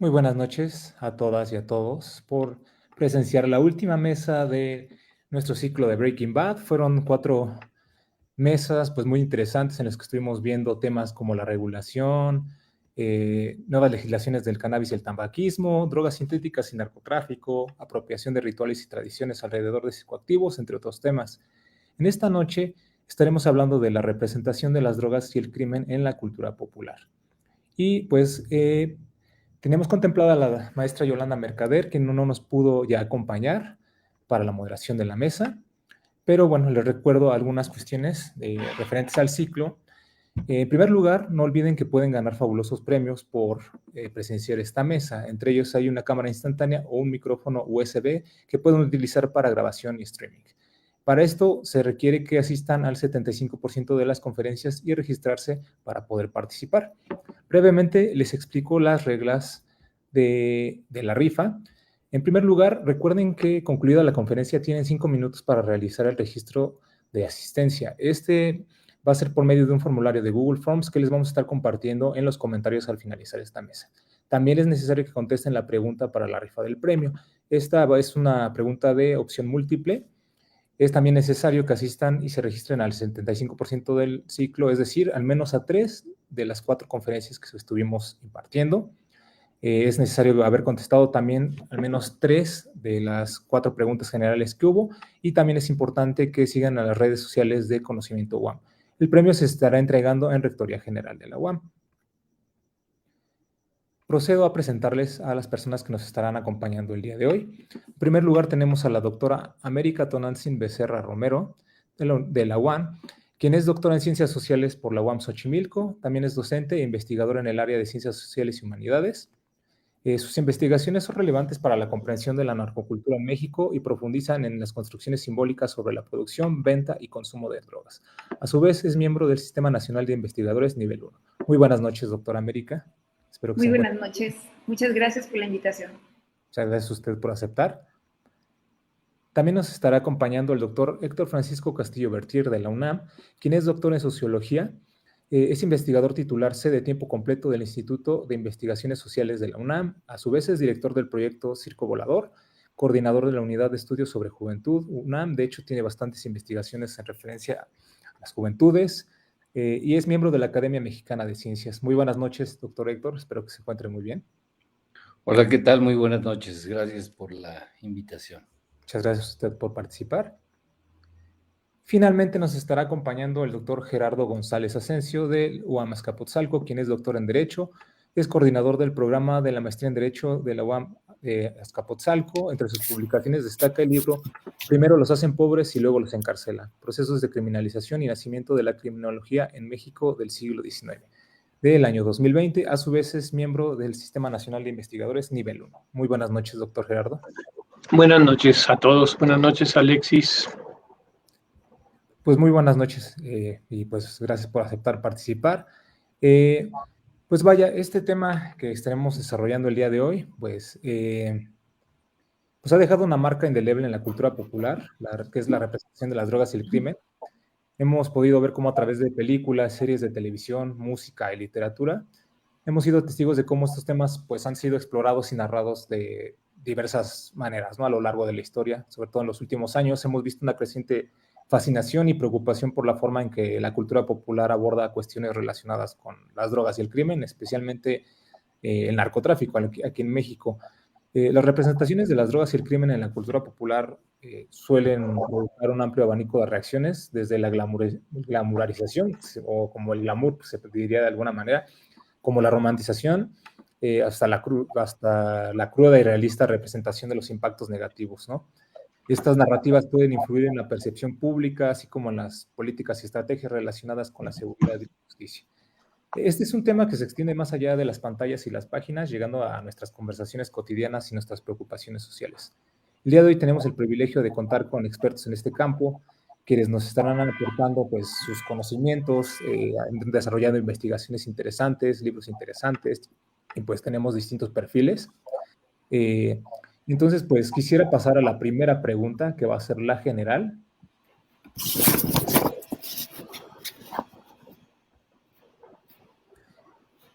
Muy buenas noches a todas y a todos por presenciar la última mesa de nuestro ciclo de Breaking Bad. Fueron 4 mesas pues muy interesantes en las que estuvimos viendo temas como la regulación, nuevas legislaciones del cannabis y el tabaquismo, drogas sintéticas y narcotráfico, apropiación de rituales y tradiciones alrededor de psicoactivos, entre otros temas. En esta noche estaremos hablando de la representación de las drogas y el crimen en la cultura popular. Y pues teníamos contemplada a la maestra Yolanda Mercader, que no nos pudo ya acompañar para la moderación de la mesa, pero bueno, les recuerdo algunas cuestiones referentes al ciclo. En primer lugar, no olviden que pueden ganar fabulosos premios por presenciar esta mesa. Entre ellos hay una cámara instantánea o un micrófono USB que pueden utilizar para grabación y streaming. Para esto se requiere que asistan al 75% de las conferencias y registrarse para poder participar. Brevemente les explico las reglas de la rifa. En primer lugar, recuerden que concluida la conferencia tienen 5 minutos para realizar el registro de asistencia. Este va a ser por medio de un formulario de Google Forms que les vamos a estar compartiendo en los comentarios al finalizar esta mesa. También es necesario que contesten la pregunta para la rifa del premio. Esta es una pregunta de opción múltiple. Es también necesario que asistan y se registren al 75% del ciclo, es decir, al menos a 3 de las 4 conferencias que estuvimos impartiendo. Es necesario haber contestado también al menos 3 de las 4 preguntas generales que hubo, y también es importante que sigan a las redes sociales de Conocimiento UAM. El premio se estará entregando en Rectoría General de la UAM. Procedo a presentarles a las personas que nos estarán acompañando el día de hoy. En primer lugar tenemos a la doctora América Tonantzin Becerra Romero, de la UAM, quien es doctora en Ciencias Sociales por la UAM Xochimilco. También es docente e investigadora en el área de Ciencias Sociales y Humanidades. Sus investigaciones son relevantes para la comprensión de la narcocultura en México y profundizan en las construcciones simbólicas sobre la producción, venta y consumo de drogas. A su vez, es miembro del Sistema Nacional de Investigadores Nivel 1. Muy buenas noches, doctora América. Espero que se Muy encuentre. buenas noches. Muchas gracias por la invitación. Muchas gracias a usted por aceptar. También nos estará acompañando el doctor Héctor Francisco Castillo Bertier de la UNAM, quien es doctor en Sociología. Es investigador titular C de tiempo completo del Instituto de Investigaciones Sociales de la UNAM. A su vez es director del proyecto Circo Volador, coordinador de la Unidad de Estudios sobre Juventud UNAM. De hecho, tiene bastantes investigaciones en referencia a las juventudes, y es miembro de la Academia Mexicana de Ciencias. Muy buenas noches, doctor Héctor. Espero que se encuentre muy bien. Hola, ¿qué tal? Muy buenas noches. Gracias por la invitación. Muchas gracias a usted por participar. Finalmente nos estará acompañando el doctor Gerardo González Asensio del UAM Azcapotzalco, quien es doctor en Derecho, es coordinador del programa de la maestría en Derecho de la UAM Azcapotzalco. Entre sus publicaciones destaca el libro Primero los hacen pobres y luego los encarcelan, procesos de criminalización y nacimiento de la criminología en México del siglo XIX, del año 2020. A su vez es miembro del Sistema Nacional de Investigadores Nivel 1. Muy buenas noches, doctor Gerardo. Buenas noches a todos. Buenas noches, Alexis. Pues muy buenas noches, y pues gracias por aceptar participar. Pues vaya, este tema que estaremos desarrollando el día de hoy, pues ha dejado una marca indeleble en la cultura popular, que es la representación de las drogas y el crimen. Hemos podido ver cómo a través de películas, series de televisión, música y literatura, hemos sido testigos de cómo estos temas pues han sido explorados y narrados de diversas maneras, ¿no? A lo largo de la historia, sobre todo en los últimos años, hemos visto una creciente fascinación y preocupación por la forma en que la cultura popular aborda cuestiones relacionadas con las drogas y el crimen, especialmente el narcotráfico aquí en México. Las representaciones de las drogas y el crimen en la cultura popular suelen provocar un amplio abanico de reacciones, desde la glamurarización, o como el glamour, pues, se diría de alguna manera, como la romantización, hasta la cruda y realista representación de los impactos negativos, ¿no? Estas narrativas pueden influir en la percepción pública, así como en las políticas y estrategias relacionadas con la seguridad y la justicia. Este es un tema que se extiende más allá de las pantallas y las páginas, llegando a nuestras conversaciones cotidianas y nuestras preocupaciones sociales. El día de hoy tenemos el privilegio de contar con expertos en este campo, quienes nos estarán aportando pues, sus conocimientos, han desarrollado investigaciones interesantes, libros interesantes, y pues tenemos distintos perfiles. Entonces, pues quisiera pasar a la primera pregunta, que va a ser la general.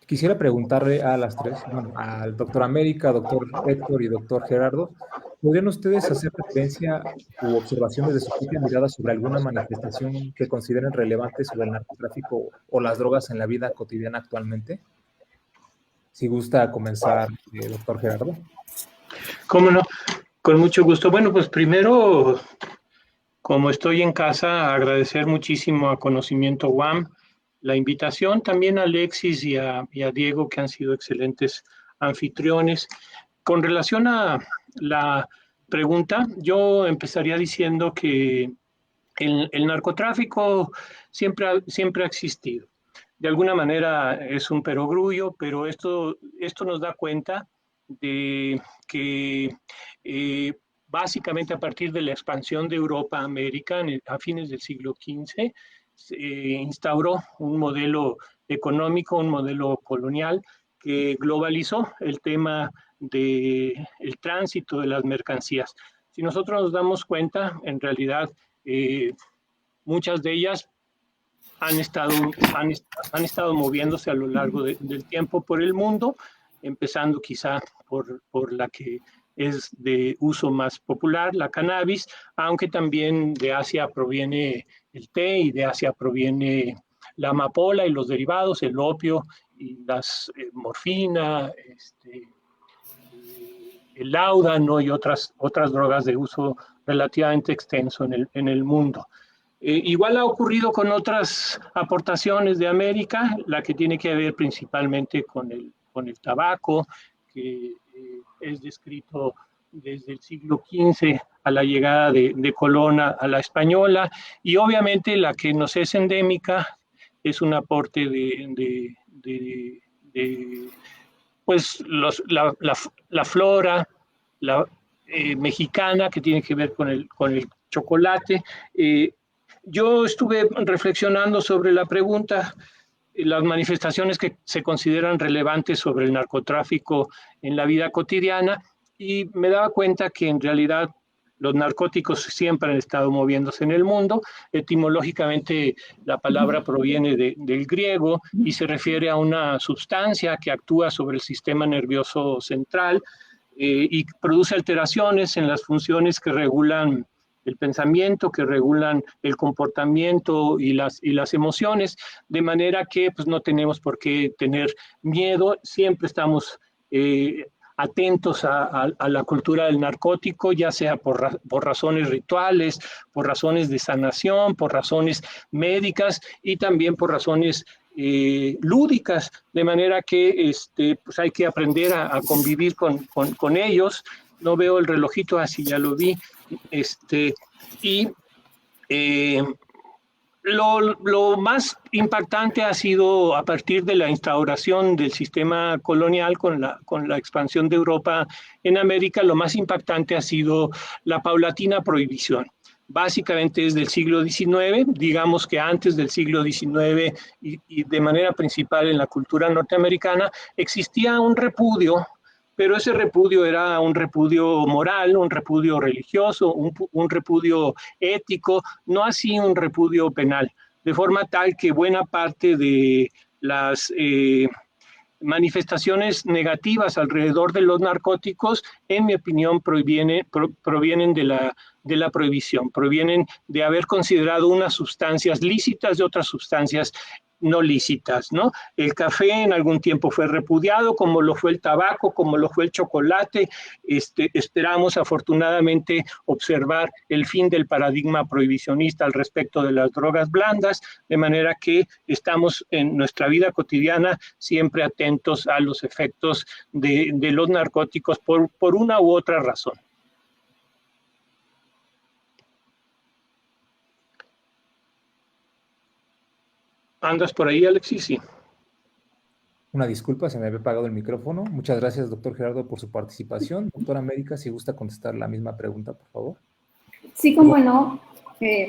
Quisiera preguntarle a las tres, bueno, al doctor América, doctor Héctor y doctor Gerardo, ¿podrían ustedes hacer referencia u observaciones de su propia mirada sobre alguna manifestación que consideren relevante sobre el narcotráfico o las drogas en la vida cotidiana actualmente? Si gusta comenzar, doctor Gerardo. ¿Cómo no? Con mucho gusto. Bueno, pues primero, como estoy en casa, agradecer muchísimo a Conocimiento UAM la invitación, también a Alexis y a Diego, que han sido excelentes anfitriones. Con relación a la pregunta, yo empezaría diciendo que el narcotráfico siempre ha existido. De alguna manera es un perogrullo, pero esto nos da cuenta de que básicamente a partir de la expansión de Europa a América a fines del siglo XV, se instauró un modelo económico, un modelo colonial que globalizó el tema del tránsito de las mercancías. Si nosotros nos damos cuenta, en realidad muchas de ellas han estado moviéndose a lo largo del tiempo por el mundo, empezando quizá por la que es de uso más popular, la cannabis, aunque también de Asia proviene el té y de Asia proviene la amapola y los derivados, el opio y las morfina, el láudano y otras drogas de uso relativamente extenso en el mundo. Igual ha ocurrido con otras aportaciones de América, la que tiene que ver principalmente con el tabaco, que es descrito desde el siglo XV a la llegada de Colón a la española, y obviamente la que nos es endémica es un aporte pues la flora mexicana, que tiene que ver con el chocolate. Yo estuve reflexionando sobre la pregunta, las manifestaciones que se consideran relevantes sobre el narcotráfico en la vida cotidiana, y me daba cuenta que en realidad los narcóticos siempre han estado moviéndose en el mundo. Etimológicamente la palabra proviene del griego y se refiere a una sustancia que actúa sobre el sistema nervioso central y produce alteraciones en las funciones que regulan el pensamiento, que regulan el comportamiento y las emociones, de manera que pues, no tenemos por qué tener miedo, siempre estamos atentos a la cultura del narcótico, ya sea por razones rituales, por razones de sanación, por razones médicas y también por razones lúdicas, de manera que pues hay que aprender a convivir con ellos. No veo el relojito, así ya lo vi. Y lo más impactante ha sido a partir de la instauración del sistema colonial con la expansión de Europa en América. Lo más impactante ha sido la paulatina prohibición. Básicamente desde el siglo XIX, digamos que antes del siglo XIX y de manera principal en la cultura norteamericana, existía un repudio, pero ese repudio era un repudio moral, un repudio religioso, un repudio ético, no así un repudio penal, de forma tal que buena parte de las manifestaciones negativas alrededor de los narcóticos, en mi opinión, provienen de la prohibición, provienen de haber considerado unas sustancias lícitas de otras sustancias no lícitas, ¿no? El café en algún tiempo fue repudiado, como lo fue el tabaco, como lo fue el chocolate. Esperamos afortunadamente observar el fin del paradigma prohibicionista al respecto de las drogas blandas, de manera que estamos en nuestra vida cotidiana siempre atentos a los efectos de los narcóticos por una u otra razón. ¿Andas por ahí, Alexis? Sí. Una disculpa, se me había apagado el micrófono. Muchas gracias, doctor Gerardo, por su participación. Doctora América, si gusta contestar la misma pregunta, por favor. Sí, cómo no.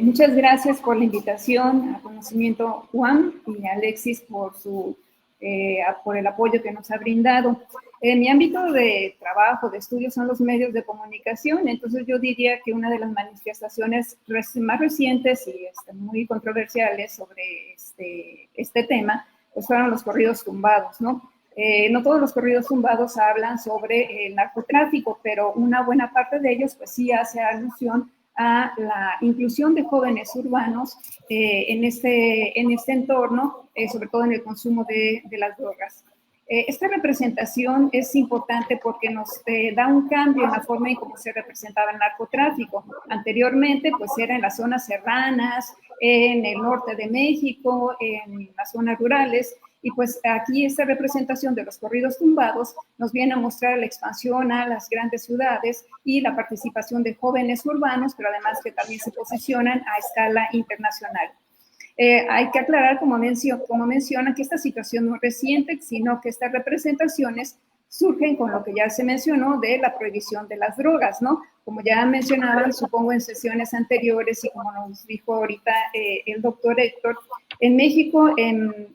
Muchas gracias por la invitación a Conocimiento UAM y a Alexis por el apoyo que nos ha brindado. Mi ámbito de trabajo, de estudio, son los medios de comunicación. Entonces yo diría que una de las manifestaciones más recientes y muy controversiales sobre este tema pues fueron los corridos tumbados, ¿no? No todos los corridos tumbados hablan sobre el narcotráfico, pero una buena parte de ellos pues sí hace alusión a la inclusión de jóvenes urbanos en este entorno, sobre todo en el consumo de las drogas. Esta representación es importante porque nos da un cambio en la forma en cómo se representaba el narcotráfico. Anteriormente, pues era en las zonas serranas, en el norte de México, en las zonas rurales, y pues aquí esta representación de los corridos tumbados nos viene a mostrar la expansión a las grandes ciudades y la participación de jóvenes urbanos, pero además que también se posicionan a escala internacional. Hay que aclarar, como menciona, que esta situación no es reciente, sino que estas representaciones surgen con lo que ya se mencionó de la prohibición de las drogas, ¿no? Como ya mencionaban, supongo en sesiones anteriores y como nos dijo ahorita el doctor Héctor, en México en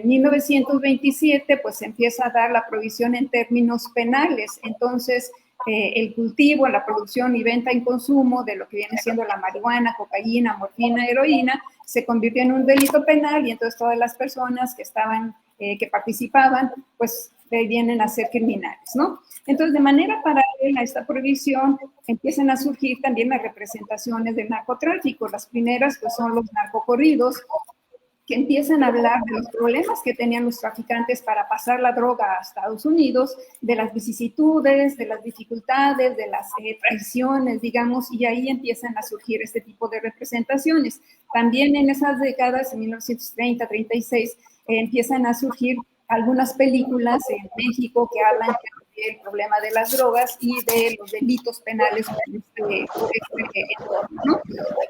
1927 pues se empieza a dar la prohibición en términos penales, entonces el cultivo, la producción y venta en consumo de lo que viene siendo la marihuana, cocaína, morfina, heroína, se convirtió en un delito penal y entonces todas las personas que estaban, que participaban, pues vienen a ser criminales, ¿no? Entonces, de manera paralela a esta prohibición, empiezan a surgir también las representaciones del narcotráfico. Las primeras, pues, son los narcocorridos, que empiezan a hablar de los problemas que tenían los traficantes para pasar la droga a Estados Unidos, de las vicisitudes, de las dificultades, de las traiciones, digamos, y ahí empiezan a surgir este tipo de representaciones. También en esas décadas, en 1930, 36, empiezan a surgir algunas películas en México que hablan del problema de las drogas y de los delitos penales por este entorno, ¿no?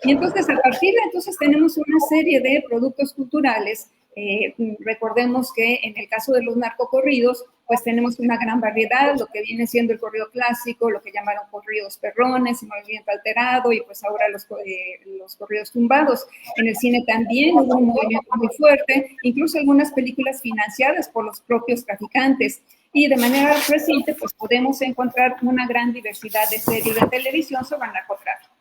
Y entonces, a partir de entonces, tenemos una serie de productos culturales. Recordemos que en el caso de los narcocorridos, pues tenemos una gran variedad, lo que viene siendo el corrido clásico, lo que llamaron corridos perrones, movimiento alterado, y pues ahora los corridos tumbados. En el cine también hubo un movimiento muy fuerte, incluso algunas películas financiadas por los propios traficantes. Y de manera reciente, pues podemos encontrar una gran diversidad de series de televisión sobre el narcotráfico.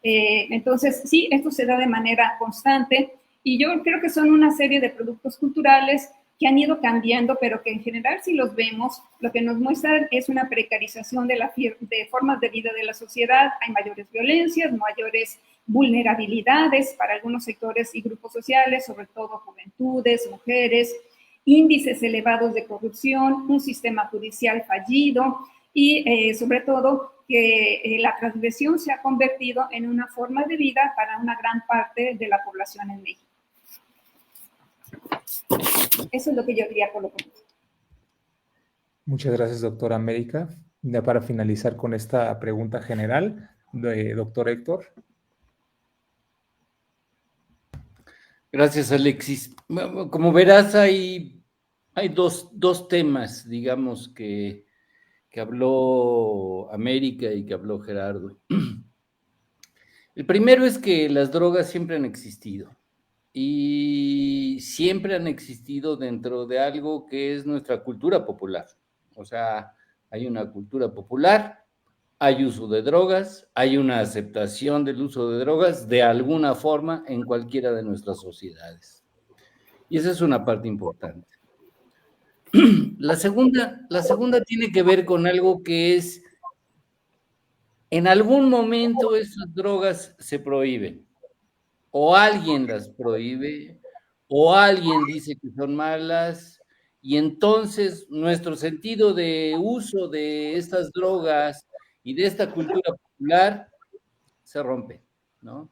Entonces, sí, esto se da de manera constante y yo creo que son una serie de productos culturales que han ido cambiando, pero que en general, si los vemos, lo que nos muestran es una precarización de formas de vida de la sociedad. Hay mayores violencias, mayores vulnerabilidades para algunos sectores y grupos sociales, sobre todo juventudes, mujeres, índices elevados de corrupción, un sistema judicial fallido y sobre todo que la transgresión se ha convertido en una forma de vida para una gran parte de la población en México. Eso es lo que yo diría por lo pronto. Muchas gracias, doctora América. Ya para finalizar con esta pregunta general, doctor Héctor. Gracias, Alexis. Como verás, hay dos temas, digamos, que habló América y que habló Gerardo. El primero es que las drogas siempre han existido y siempre han existido dentro de algo que es nuestra cultura popular. O sea, hay una cultura popular, hay uso de drogas, hay una aceptación del uso de drogas de alguna forma en cualquiera de nuestras sociedades. Y esa es una parte importante. La segunda tiene que ver con algo que es, en algún momento esas drogas se prohíben, o alguien las prohíbe, o alguien dice que son malas, y entonces nuestro sentido de uso de estas drogas y de esta cultura popular se rompe, ¿no?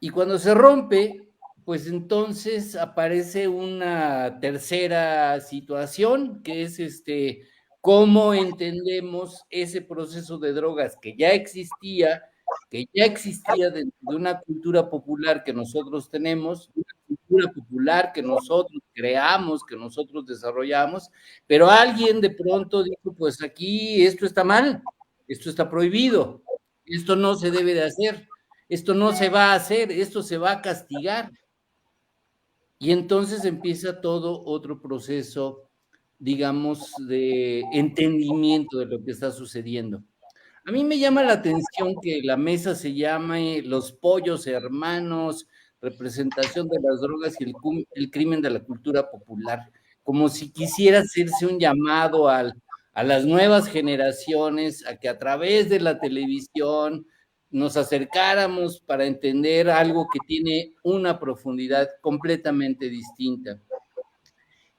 Y cuando se rompe, pues entonces aparece una tercera situación, que es cómo entendemos ese proceso de drogas que ya existía dentro de una cultura popular que nosotros tenemos, una cultura popular que nosotros creamos, que nosotros desarrollamos, pero alguien de pronto dijo, pues aquí esto está mal, esto está prohibido, esto no se debe de hacer, esto no se va a hacer, esto se va a castigar. Y entonces empieza todo otro proceso, digamos, de entendimiento de lo que está sucediendo. A mí me llama la atención que la mesa se llame Los Pollos Hermanos representación de las drogas y el crimen de la cultura popular, como si quisiera hacerse un llamado a las nuevas generaciones a que a través de la televisión nos acercáramos para entender algo que tiene una profundidad completamente distinta.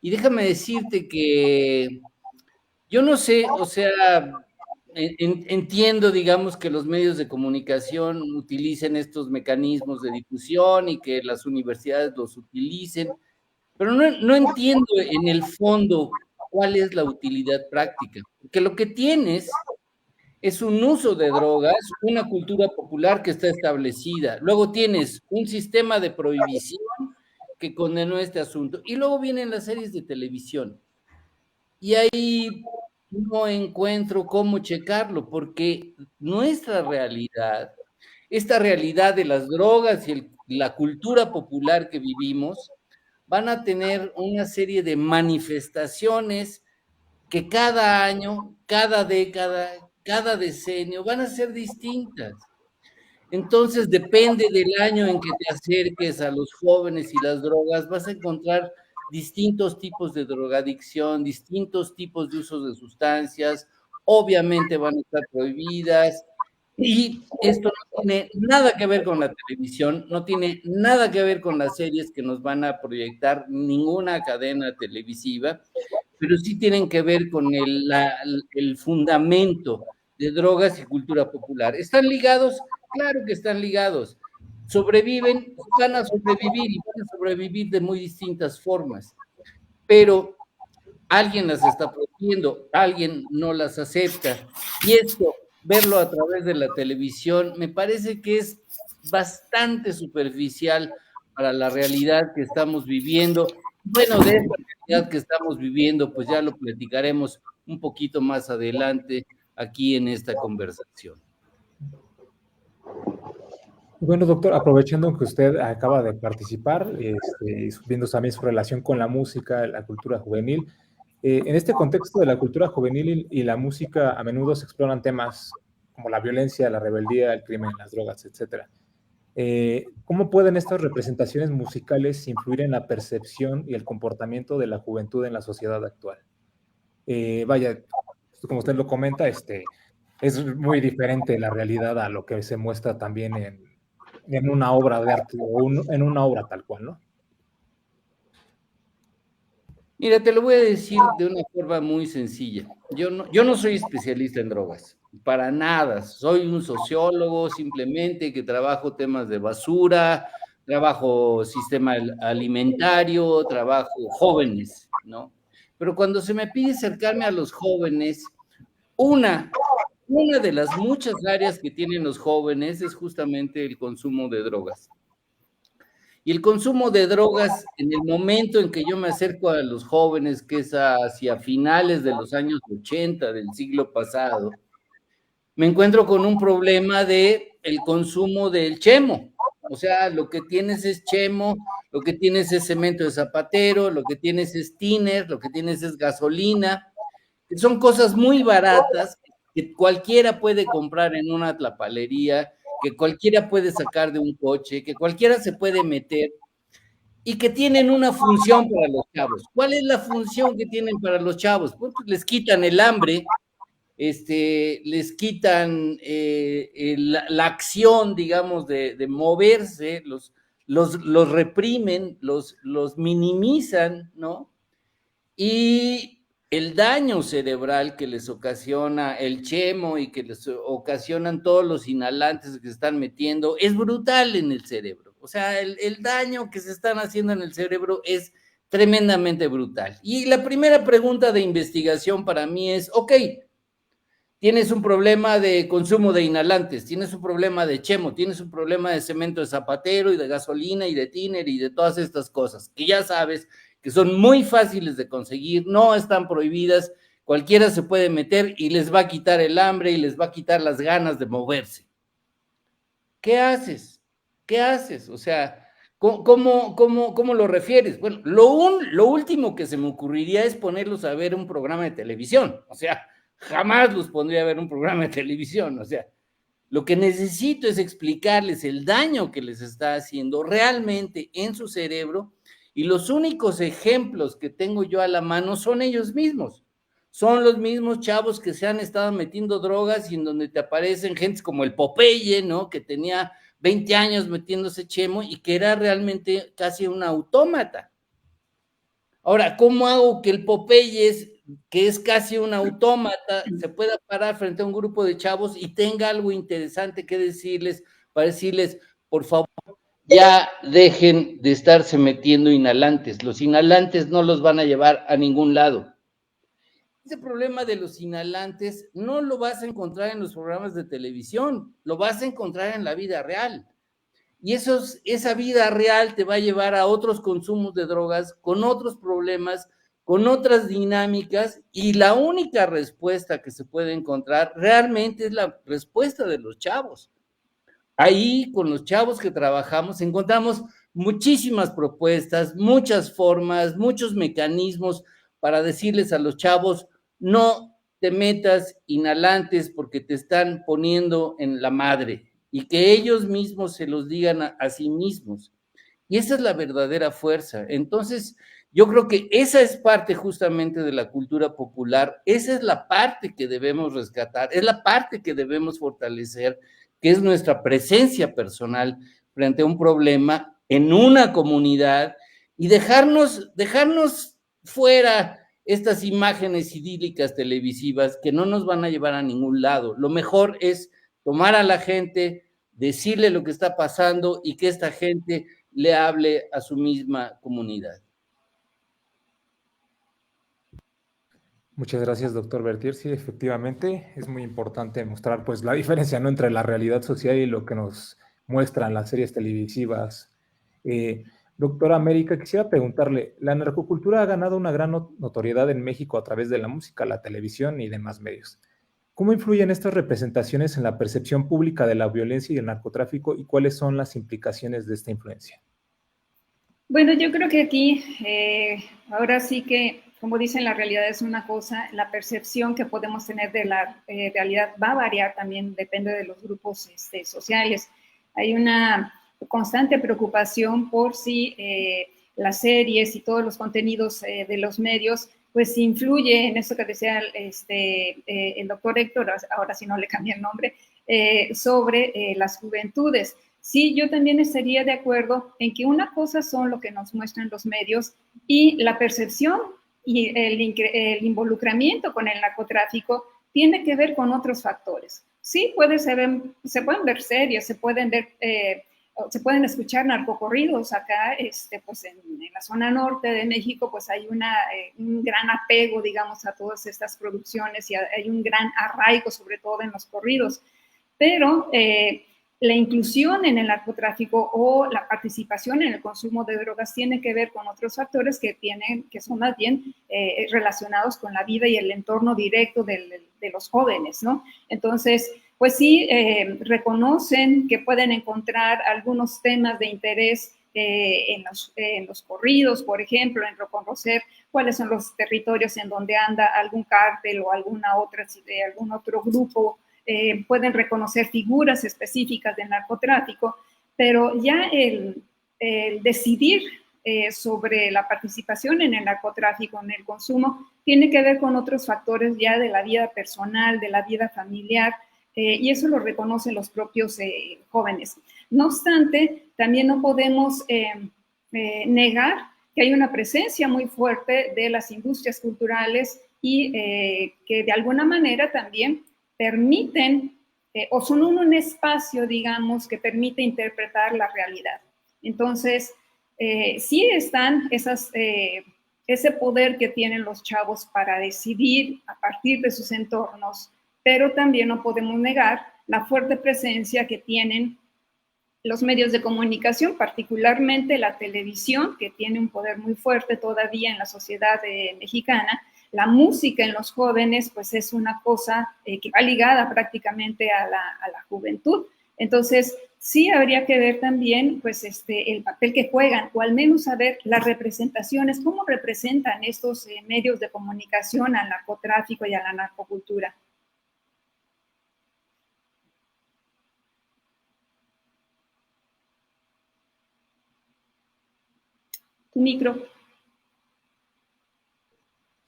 Y déjame decirte que yo no sé, o sea, entiendo, digamos, que los medios de comunicación utilicen estos mecanismos de difusión y que las universidades los utilicen, pero no entiendo en el fondo cuál es la utilidad práctica, porque lo que tienes es un uso de drogas, una cultura popular que está establecida, luego tienes un sistema de prohibición que condenó este asunto, y luego vienen las series de televisión, y ahí no encuentro cómo checarlo, porque nuestra realidad, esta realidad de las drogas y la cultura popular que vivimos, van a tener una serie de manifestaciones que cada año, cada década, cada decenio van a ser distintas. Entonces, depende del año en que te acerques a los jóvenes y las drogas, vas a encontrar distintos tipos de drogadicción, distintos tipos de usos de sustancias, obviamente van a estar prohibidas, y esto no tiene nada que ver con la televisión, no tiene nada que ver con las series que nos van a proyectar ninguna cadena televisiva, pero sí tienen que ver con el fundamento de drogas y cultura popular. ¿Están ligados? Claro que están ligados. Sobreviven, van a sobrevivir y van a sobrevivir de muy distintas formas, pero alguien las está prohibiendo, alguien no las acepta, y esto, verlo a través de la televisión, me parece que es bastante superficial para la realidad que estamos viviendo. Bueno, de esta realidad que estamos viviendo, pues ya lo platicaremos un poquito más adelante aquí en esta conversación. Bueno, doctor, aprovechando que usted acaba de participar, viendo también su relación con la música, la cultura juvenil, en este contexto de la cultura juvenil y la música, a menudo se exploran temas como la violencia, la rebeldía, el crimen, las drogas, etc. ¿Cómo pueden estas representaciones musicales influir en la percepción y el comportamiento de la juventud en la sociedad actual? Vaya, como usted lo comenta, es muy diferente la realidad a lo que se muestra también en una obra de arte o en una obra tal cual, ¿no? Mira, te lo voy a decir de una forma muy sencilla. Yo no soy especialista en drogas, para nada. Soy un sociólogo simplemente que trabajo temas de basura, trabajo sistema alimentario, trabajo jóvenes, ¿no? Pero cuando se me pide acercarme a los jóvenes, una de las muchas áreas que tienen los jóvenes es justamente el consumo de drogas. Y el consumo de drogas, en el momento en que yo me acerco a los jóvenes, que es hacia finales de los años 80 del siglo pasado, me encuentro con un problema de el consumo del chemo. O sea, lo que tienes es chemo, lo que tienes es cemento de zapatero, lo que tienes es tiner, lo que tienes es gasolina, que son cosas muy baratas que cualquiera puede comprar en una tlapalería, que cualquiera puede sacar de un coche, que cualquiera se puede meter y que tienen una función para los chavos. ¿Cuál es la función que tienen para los chavos? Pues les quitan el hambre, les quitan la acción, digamos, de moverse, los reprimen, los minimizan, ¿no? Y el daño cerebral que les ocasiona el chemo y que les ocasionan todos los inhalantes que se están metiendo es brutal en el cerebro. O sea, el daño que se están haciendo en el cerebro es tremendamente brutal. Y la primera pregunta de investigación para mí es, ok, tienes un problema de consumo de inhalantes, tienes un problema de chemo, tienes un problema de cemento de zapatero y de gasolina y de tiner y de todas estas cosas, que ya sabes que son muy fáciles de conseguir, no están prohibidas, cualquiera se puede meter y les va a quitar el hambre y les va a quitar las ganas de moverse. ¿Qué haces? ¿Qué haces? O sea, ¿cómo lo refieres? Bueno, lo último que se me ocurriría es ponerlos a ver un programa de televisión, o sea, jamás los pondría a ver un programa de televisión, o sea, Lo que necesito es explicarles el daño que les está haciendo realmente en su cerebro, y los únicos ejemplos que tengo yo a la mano son ellos mismos. Son los mismos chavos que se han estado metiendo drogas y en donde te aparecen gentes como el Popeye, ¿no? Que tenía 20 años metiéndose chemo y que era realmente casi un autómata. Ahora, ¿cómo hago que el Popeye, que es casi un autómata, se pueda parar frente a un grupo de chavos y tenga algo interesante que decirles, para decirles, por favor, ya dejen de estarse metiendo inhalantes? Los inhalantes no los van a llevar a ningún lado. Ese problema de los inhalantes no lo vas a encontrar en los programas de televisión, lo vas a encontrar en la vida real. Y esa vida real te va a llevar a otros consumos de drogas, con otros problemas, con otras dinámicas, y la única respuesta que se puede encontrar realmente es la respuesta de los chavos. Ahí, con los chavos que trabajamos, encontramos muchísimas propuestas, muchas formas, muchos mecanismos para decirles a los chavos: no te metas inhalantes porque te están poniendo en la madre, y que ellos mismos se los digan a sí mismos. Y esa es la verdadera fuerza. Entonces, yo creo que esa es parte justamente de la cultura popular, esa es la parte que debemos rescatar, es la parte que debemos fortalecer, que es nuestra presencia personal frente a un problema en una comunidad, y dejarnos fuera estas imágenes idílicas televisivas que no nos van a llevar a ningún lado. Lo mejor es tomar a la gente, decirle lo que está pasando y que esta gente le hable a su misma comunidad. Muchas gracias, doctor Bertier. Sí, efectivamente, es muy importante mostrar pues la diferencia, ¿no?, entre la realidad social y lo que nos muestran las series televisivas. Doctora América, quisiera preguntarle, la narcocultura ha ganado una gran notoriedad en México a través de la música, la televisión y demás medios. ¿Cómo influyen estas representaciones en la percepción pública de la violencia y el narcotráfico, y cuáles son las implicaciones de esta influencia? Bueno, yo creo que aquí, ahora sí que, como dicen, la realidad es una cosa, la percepción que podemos tener de la realidad va a variar también, depende de los grupos sociales. Hay una constante preocupación por si las series y todos los contenidos de los medios, pues influye en eso que decía el doctor Héctor, ahora sí no le cambié el nombre, sobre las juventudes. Sí, yo también estaría de acuerdo en que una cosa son lo que nos muestran los medios y la percepción y el involucramiento con el narcotráfico tiene que ver con otros factores. Sí, se pueden ver series, se pueden escuchar narcocorridos acá, pues en la zona norte de México, pues hay un gran apego, digamos, a todas estas producciones y hay un gran arraigo, sobre todo en los corridos. Pero la inclusión en el narcotráfico o la participación en el consumo de drogas tiene que ver con otros factores que son más bien relacionados con la vida y el entorno directo de los jóvenes, ¿no? Entonces, pues sí, reconocen que pueden encontrar algunos temas de interés en los corridos, por ejemplo, en reconocer cuáles son los territorios en donde anda algún cártel o algún otro grupo. Pueden reconocer figuras específicas del narcotráfico, pero ya el decidir sobre la participación en el narcotráfico, en el consumo, tiene que ver con otros factores ya de la vida personal, de la vida familiar, y eso lo reconocen los propios jóvenes. No obstante, también no podemos negar que hay una presencia muy fuerte de las industrias culturales y que de alguna manera también permiten o son un espacio, digamos, que permite interpretar la realidad. Entonces, sí están ese poder que tienen los chavos para decidir a partir de sus entornos, pero también no podemos negar la fuerte presencia que tienen los medios de comunicación, particularmente la televisión, que tiene un poder muy fuerte todavía en la sociedad mexicana. La música en los jóvenes, pues es una cosa que va ligada prácticamente a la juventud. Entonces, sí habría que ver también, pues, el papel que juegan, o al menos saber las representaciones, cómo representan estos medios de comunicación al narcotráfico y a la narcocultura. Tu micro.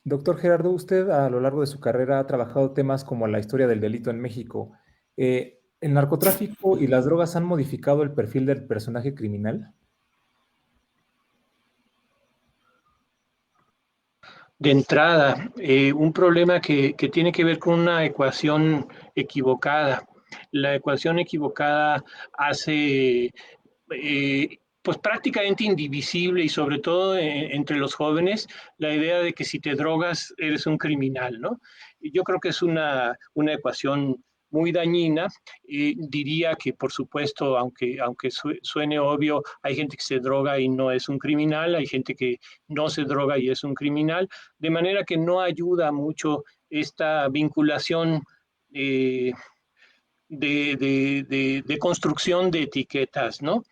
Doctor Gerardo, usted a lo largo de su carrera ha trabajado temas como la historia del delito en México. ¿El narcotráfico y las drogas han modificado el perfil del personaje criminal? De entrada, un problema que tiene que ver con una ecuación equivocada. La ecuación equivocada hace pues prácticamente indivisible y sobre todo entre los jóvenes la idea de que si te drogas eres un criminal, ¿no? Y yo creo que es una ecuación muy dañina. Diría que, por supuesto, aunque suene obvio, hay gente que se droga y no es un criminal, hay gente que no se droga y es un criminal, de manera que no ayuda mucho esta vinculación eh, de construcción de etiquetas, ¿no?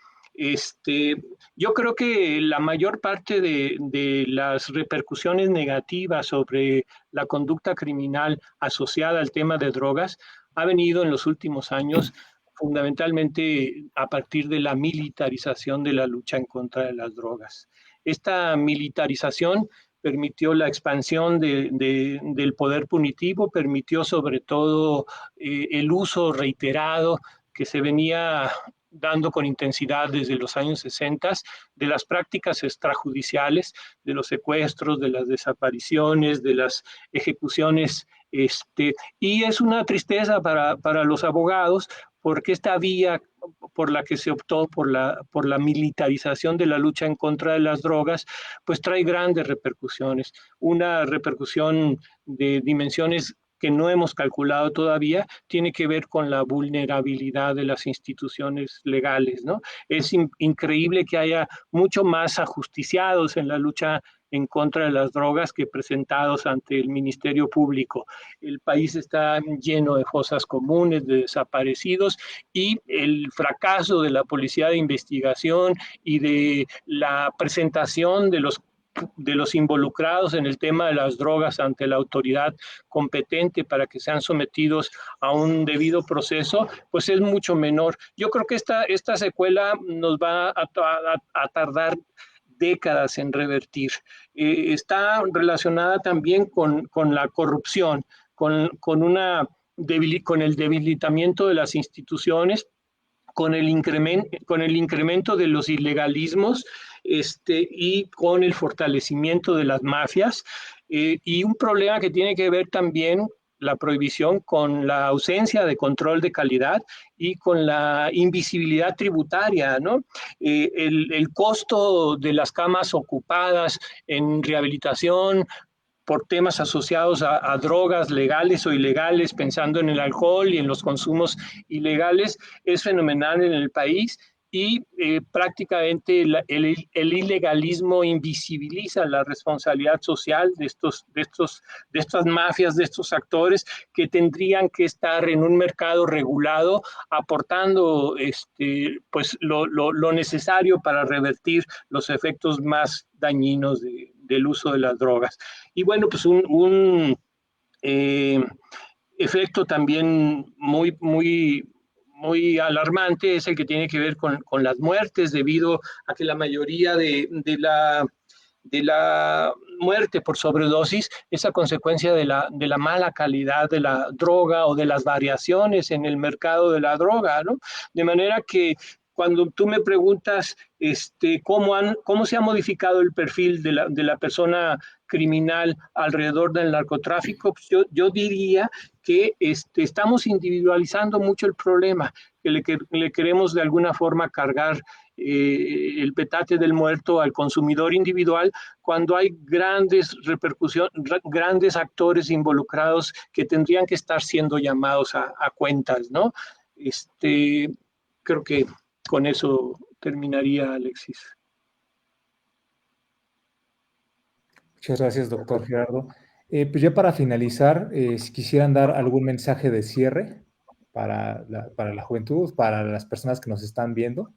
Yo creo que la mayor parte de las repercusiones negativas sobre la conducta criminal asociada al tema de drogas ha venido en los últimos años fundamentalmente a partir de la militarización de la lucha en contra de las drogas. Esta militarización permitió la expansión del poder punitivo, permitió sobre todo el uso reiterado que se venía dando con intensidad desde los años 60 de las prácticas extrajudiciales, de los secuestros, de las desapariciones, de las ejecuciones. Y es una tristeza para los abogados porque esta vía por la que se optó por la militarización de la lucha en contra de las drogas, pues trae grandes repercusiones. Una repercusión de dimensiones que no hemos calculado todavía, tiene que ver con la vulnerabilidad de las instituciones legales, ¿no? Es increíble que haya mucho más ajusticiados en la lucha en contra de las drogas que presentados ante el Ministerio Público. El país está lleno de fosas comunes, de desaparecidos, y el fracaso de la policía de investigación y de la presentación de los involucrados en el tema de las drogas ante la autoridad competente para que sean sometidos a un debido proceso, pues es mucho menor. Yo creo que esta secuela nos va a tardar décadas en revertir. Está relacionada también con la corrupción, con el debilitamiento de las instituciones, con el incremento de los ilegalismos y con el fortalecimiento de las mafias, y un problema que tiene que ver también la prohibición con la ausencia de control de calidad y con la invisibilidad tributaria, ¿no? El costo de las camas ocupadas en rehabilitación por temas asociados a drogas legales o ilegales, pensando en el alcohol y en los consumos ilegales, es fenomenal en el país, y prácticamente el ilegalismo invisibiliza la responsabilidad social de estas mafias, de estos actores que tendrían que estar en un mercado regulado aportando pues lo necesario para revertir los efectos más dañinos del uso de las drogas. Y bueno, pues un efecto también muy alarmante es el que tiene que ver con las muertes, debido a que la mayoría de la muerte por sobredosis es a consecuencia de la mala calidad de la droga o de las variaciones en el mercado de la droga, ¿no? De manera que cuando tú me preguntas cómo se ha modificado el perfil de la persona criminal alrededor del narcotráfico, pues yo diría que estamos individualizando mucho el problema, que le queremos de alguna forma cargar el petate del muerto al consumidor individual, cuando hay grandes repercusiones, grandes actores involucrados que tendrían que estar siendo llamados a cuentas, ¿no? Creo que con eso terminaría, Alexis. Muchas gracias, doctor Gerardo. Pues ya para finalizar, si quisieran dar algún mensaje de cierre para la juventud, para las personas que nos están viendo.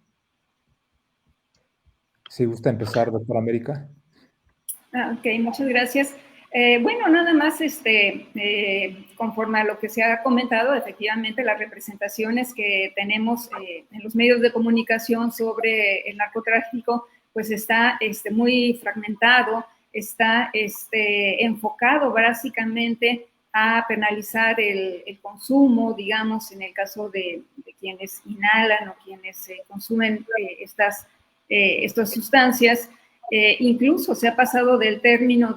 Si gusta empezar, doctor América. Ok, muchas gracias. Bueno, nada más, conforme a lo que se ha comentado, efectivamente las representaciones que tenemos en los medios de comunicación sobre el narcotráfico pues está muy fragmentado, está enfocado básicamente a penalizar el consumo, digamos, en el caso de quienes inhalan o quienes consumen estas sustancias. Incluso se ha pasado del término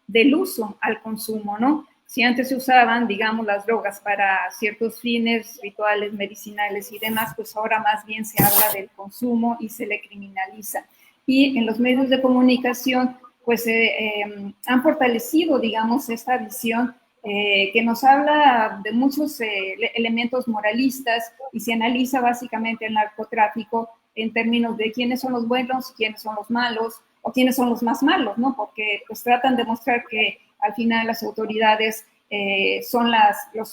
del uso al consumo, ¿no? Si antes se usaban, digamos, las drogas para ciertos fines rituales, medicinales y demás, pues ahora más bien se habla del consumo y se le criminaliza. Y en los medios de comunicación, pues han fortalecido, digamos, esta visión que nos habla de muchos elementos moralistas y se analiza básicamente el narcotráfico en términos de quiénes son los buenos, quiénes son los malos o quiénes son los más malos, ¿no? Porque pues tratan de mostrar que al final las autoridades son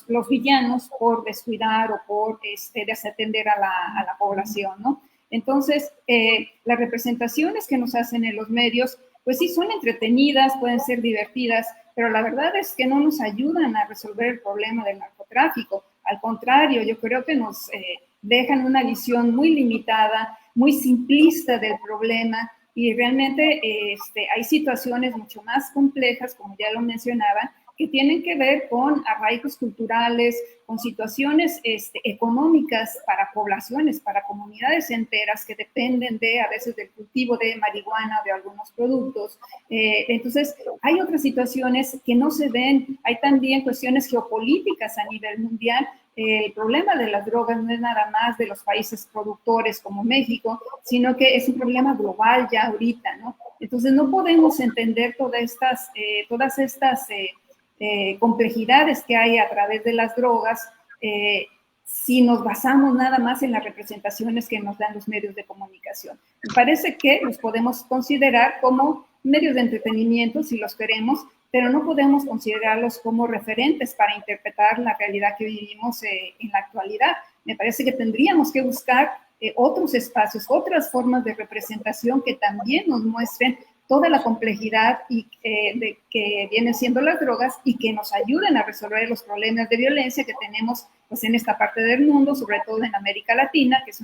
los villanos por descuidar o por desatender a la población, ¿no? Entonces, las representaciones que nos hacen en los medios, pues sí, son entretenidas, pueden ser divertidas, pero la verdad es que no nos ayudan a resolver el problema del narcotráfico. Al contrario, yo creo que nos dejan una visión muy limitada, muy simplista del problema y realmente hay situaciones mucho más complejas, como ya lo mencionaba, que tienen que ver con arraigos culturales, con situaciones económicas para poblaciones, para comunidades enteras que dependen a veces del cultivo de marihuana o de algunos productos. Entonces, hay otras situaciones que no se ven. Hay también cuestiones geopolíticas a nivel mundial. El problema de las drogas no es nada más de los países productores como México, sino que es un problema global ya ahorita, ¿no? Entonces, no podemos entender todas estas complejidades que hay a través de las drogas si nos basamos nada más en las representaciones que nos dan los medios de comunicación. Me parece que los podemos considerar como medios de entretenimiento si los queremos, pero no podemos considerarlos como referentes para interpretar la realidad que vivimos en la actualidad. Me parece que tendríamos que buscar otros espacios, otras formas de representación que también nos muestren toda la complejidad de que vienen siendo las drogas y que nos ayuden a resolver los problemas de violencia que tenemos pues, en esta parte del mundo, sobre todo en América Latina, que es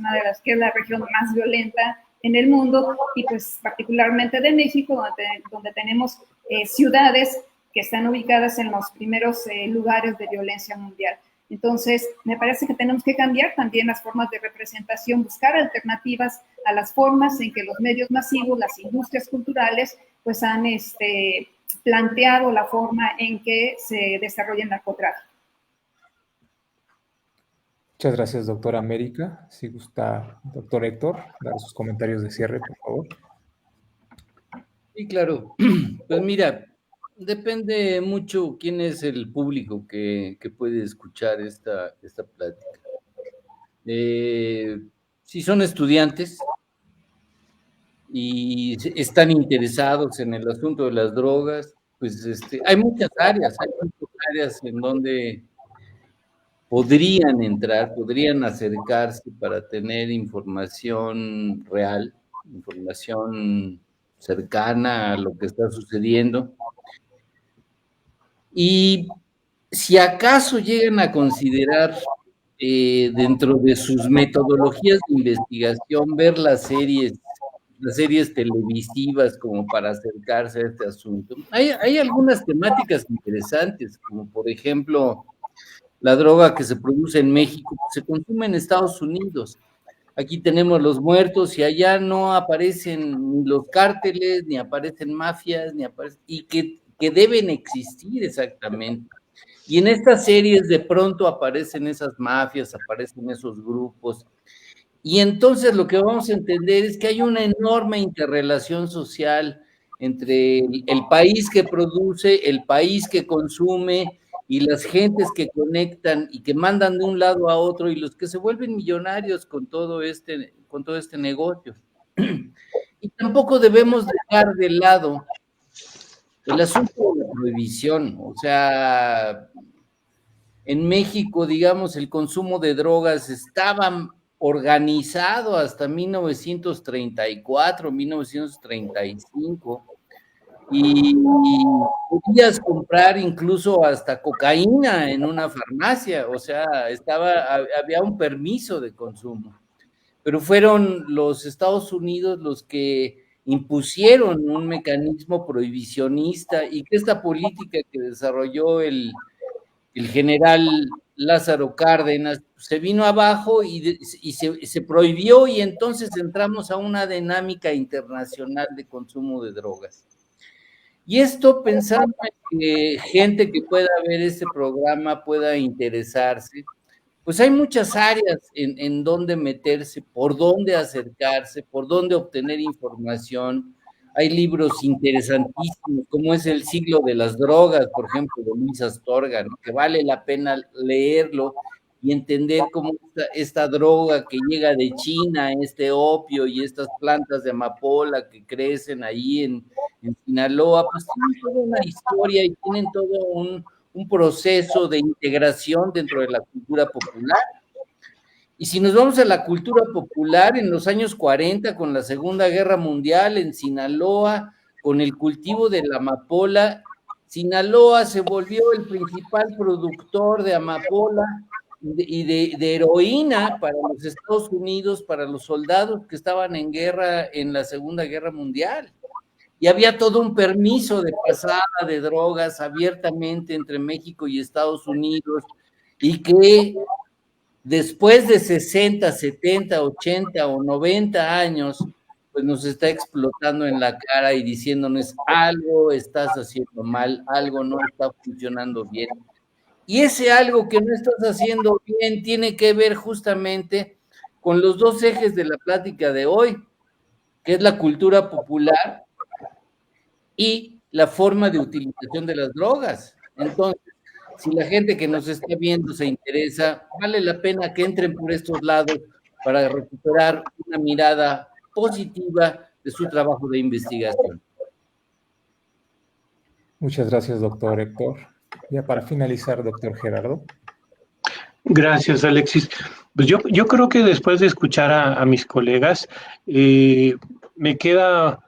que es la región más violenta en el mundo, y pues particularmente de México, donde tenemos ciudades que están ubicadas en los primeros lugares de violencia mundial. Entonces, me parece que tenemos que cambiar también las formas de representación, buscar alternativas a las formas en que los medios masivos, las industrias culturales, pues han planteado la forma en que se desarrolla el narcotráfico. Muchas gracias, doctora América. Si gusta, doctor Héctor, dar sus comentarios de cierre, por favor. Sí, claro. Pues mira, depende mucho quién es el público que puede escuchar esta plática. Si son estudiantes y están interesados en el asunto de las drogas, pues hay muchas áreas en donde podrían entrar, podrían acercarse para tener información real, información cercana a lo que está sucediendo. Y si acaso llegan a considerar dentro de sus metodologías de investigación ver las series televisivas como para acercarse a este asunto, hay algunas temáticas interesantes, como por ejemplo la droga que se produce en México se consume en Estados Unidos. Aquí tenemos los muertos y allá no aparecen ni los cárteles, ni aparecen mafias, y que deben existir exactamente. Y en estas series de pronto aparecen esas mafias, aparecen esos grupos. Y entonces lo que vamos a entender es que hay una enorme interrelación social entre el país que produce, el país que consume, y las gentes que conectan y que mandan de un lado a otro y los que se vuelven millonarios con todo este negocio. Y tampoco debemos dejar de lado el asunto de la prohibición. O sea, en México, digamos, el consumo de drogas estaba organizado hasta 1934, 1935. Y podías comprar incluso hasta cocaína en una farmacia, o sea, había un permiso de consumo. Pero fueron los Estados Unidos los que impusieron un mecanismo prohibicionista y que esta política que desarrolló el general Lázaro Cárdenas se vino abajo y se prohibió, y entonces entramos a una dinámica internacional de consumo de drogas. Y esto pensando en que gente que pueda ver este programa pueda interesarse, pues hay muchas áreas en donde meterse, por dónde acercarse, por dónde obtener información. Hay libros interesantísimos, como es El siglo de las drogas, por ejemplo, de Luis Astorga, ¿no? Que vale la pena leerlo y entender cómo esta droga que llega de China, este opio y estas plantas de amapola que crecen ahí en Sinaloa, pues tienen toda una historia y tienen todo un proceso de integración dentro de la cultura popular. Y si nos vamos a la cultura popular, en los años 40, con la Segunda Guerra Mundial, en Sinaloa, con el cultivo de la amapola, Sinaloa se volvió el principal productor de amapola y de heroína para los Estados Unidos, para los soldados que estaban en guerra en la Segunda Guerra Mundial. Y había todo un permiso de pasada de drogas abiertamente entre México y Estados Unidos, y que después de 60, 70, 80 o 90 años, pues nos está explotando en la cara y diciéndonos algo estás haciendo mal, algo no está funcionando bien. Y ese algo que no estás haciendo bien tiene que ver justamente con los dos ejes de la plática de hoy, que es la cultura popular y la forma de utilización de las drogas. Entonces, si la gente que nos está viendo se interesa, vale la pena que entren por estos lados para recuperar una mirada positiva de su trabajo de investigación. Muchas gracias, doctor Héctor. Ya para finalizar, doctor Gerardo. Gracias, Alexis. Pues yo creo que después de escuchar a mis colegas, me queda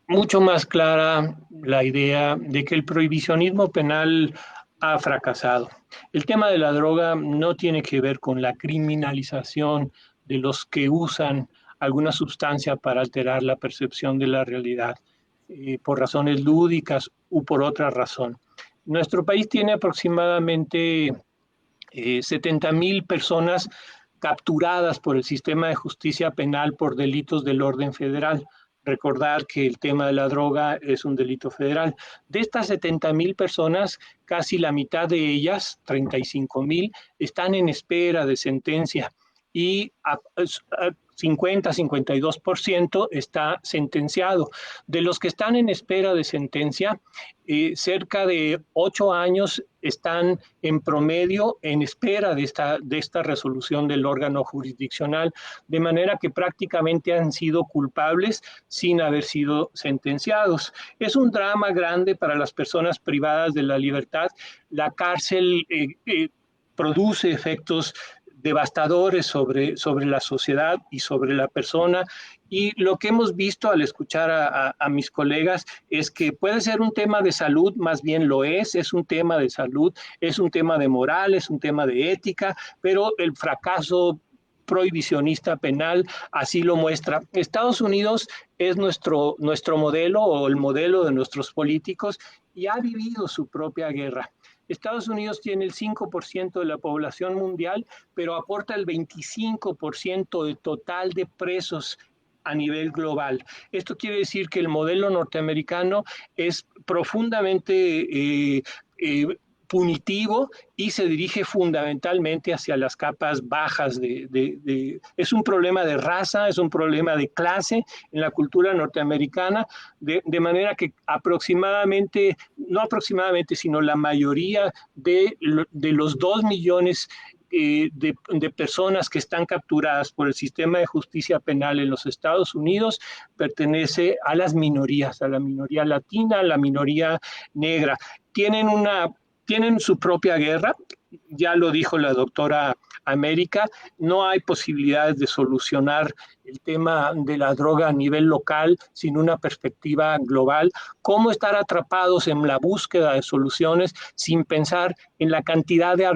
mucho más clara la idea de que el prohibicionismo penal ha fracasado. El tema de la droga no tiene que ver con la criminalización de los que usan alguna sustancia para alterar la percepción de la realidad, por razones lúdicas u por otra razón. Nuestro país tiene aproximadamente 70,000 personas capturadas por el sistema de justicia penal por delitos del orden federal. Recordar que el tema de la droga es un delito federal. De estas 70,000 personas, casi la mitad de ellas, 35,000, están en espera de sentencia y 50-52% está sentenciado. De los que están en espera de sentencia, cerca de 8 años están en promedio en espera de esta resolución del órgano jurisdiccional, de manera que prácticamente han sido culpables sin haber sido sentenciados. Es un drama grande para las personas privadas de la libertad. La cárcel produce efectos devastadores sobre la sociedad y sobre la persona, y lo que hemos visto al escuchar a mis colegas es que puede ser un tema de salud, más bien lo es un tema de salud, es un tema de moral, es un tema de ética, pero el fracaso prohibicionista penal así lo muestra. Estados Unidos es nuestro modelo, o el modelo de nuestros políticos, y ha vivido su propia guerra. Estados Unidos tiene el 5% de la población mundial, pero aporta el 25% del total de presos a nivel global. Esto quiere decir que el modelo norteamericano es profundamente punitivo y se dirige fundamentalmente hacia las capas bajas. Es un problema de raza, es un problema de clase en la cultura norteamericana, de manera que sino la mayoría de los 2 millones de personas que están capturadas por el sistema de justicia penal en los Estados Unidos pertenece a las minorías, a la minoría latina, a la minoría negra. Tienen su propia guerra. ya lo dijo la doctora América, no hay posibilidades de solucionar el tema de la droga a nivel local sin una perspectiva global. ¿Cómo estar atrapados en la búsqueda de soluciones sin pensar en la cantidad de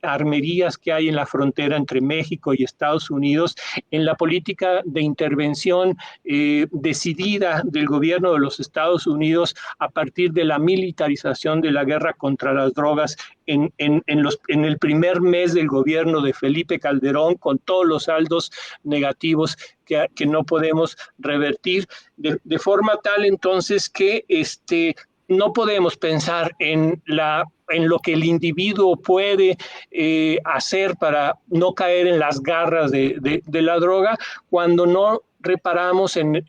armerías que hay en la frontera entre México y Estados Unidos, en la política de intervención decidida del gobierno de los Estados Unidos a partir de la militarización de la guerra contra las drogas en el primer mes del gobierno de Felipe Calderón, con todos los saldos negativos que no podemos revertir, de forma tal entonces que no podemos pensar en lo que el individuo puede hacer para no caer en las garras de la droga, cuando no reparamos en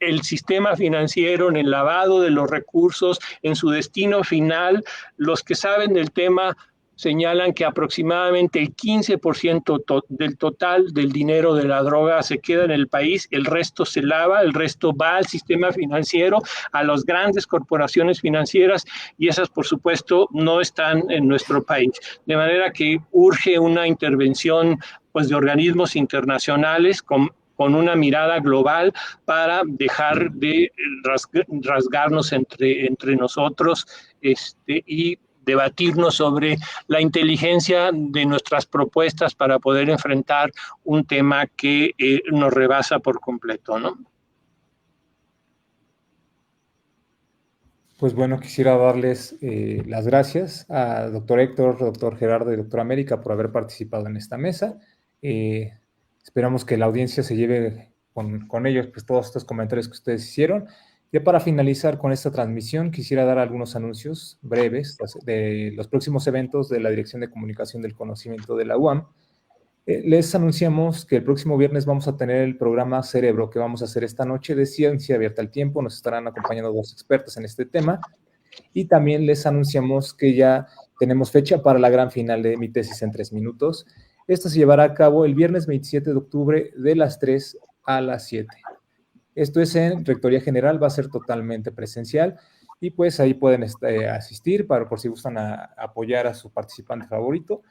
el sistema financiero, en el lavado de los recursos, en su destino final. Los que saben del tema señalan que aproximadamente el 15% del total del dinero de la droga se queda en el país, el resto se lava, el resto va al sistema financiero, a las grandes corporaciones financieras, y esas, por supuesto, no están en nuestro país. De manera que urge una intervención, pues, de organismos internacionales con una mirada global para dejar de rasgarnos entre nosotros y debatirnos sobre la inteligencia de nuestras propuestas para poder enfrentar un tema que nos rebasa por completo, ¿no? Pues bueno, quisiera darles las gracias a doctor Héctor, doctor Gerardo y doctor América por haber participado en esta mesa. Esperamos que la audiencia se lleve con ellos pues, todos estos comentarios que ustedes hicieron. Ya para finalizar con esta transmisión, quisiera dar algunos anuncios breves de los próximos eventos de la Dirección de Comunicación del Conocimiento de la UAM. Les anunciamos que el próximo viernes vamos a tener el programa Cerebro que vamos a hacer esta noche de Ciencia Abierta al Tiempo. Nos estarán acompañando dos expertos en este tema. Y también les anunciamos que ya tenemos fecha para la gran final de Mi Tesis en 3 minutos. Esto se llevará a cabo el viernes 27 de octubre de las 3 a las 7. Esto es en Rectoría General, va a ser totalmente presencial y pues ahí pueden asistir por si gustan apoyar a su participante favorito.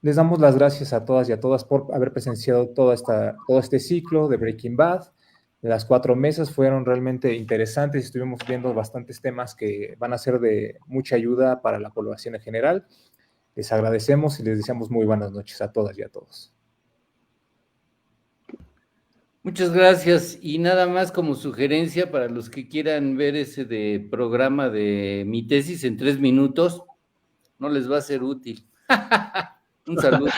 Les damos las gracias a todas y a todas por haber presenciado todo este ciclo de Breaking Bad. Las 4 mesas fueron realmente interesantes y estuvimos viendo bastantes temas que van a ser de mucha ayuda para la población en general. Les agradecemos y les deseamos muy buenas noches a todas y a todos. Muchas gracias. Y nada más como sugerencia para los que quieran ver ese programa de Mi Tesis en 3 minutos, no les va a ser útil. Un saludo.